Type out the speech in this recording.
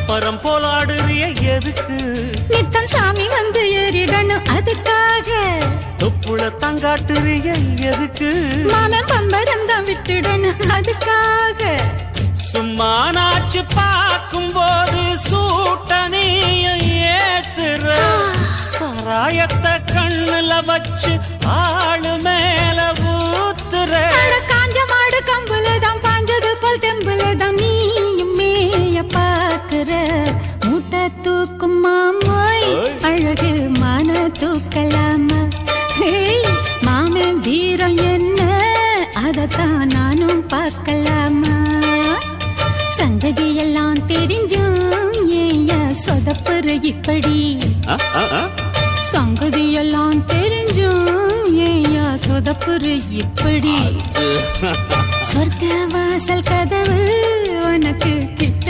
பரம் போலாடுறிய எதுக்கு நித்தம் சாமி வந்து ஏறிடணும் அதுக்காக தொப்புள தங்காட்டுறிய எதுக்கு மாமன் பம்பரந்தான் விட்டுடணும் அதுக்காக சும்மா நாச்சு பார்க்கும் போது சூட்டனைய ஏத்துற சாராயத்தை கண்ணுல வச்சு ஆளு மேல ஊத்துற காஞ்ச மாடு கம்புலதான் பாஞ்சது போல் தெம்புலதான் நீயும் மேய பாக்குற மூட்டை தூக்கும் மாமாய் அழகு மான தூக்கலாமா மாமன் வீரம் என்ன அதத்தான் நானும் பார்க்கலாமா சங்கதி எல்லாம் தெரிஞ்சும் ஏயா சொதப்புற இப்படி சங்கதி எல்லாம் தெரிஞ்சும் ஏயா சொதப்புற இப்படி சொர்க்க வாசல் கதவு உனக்கு கிட்ட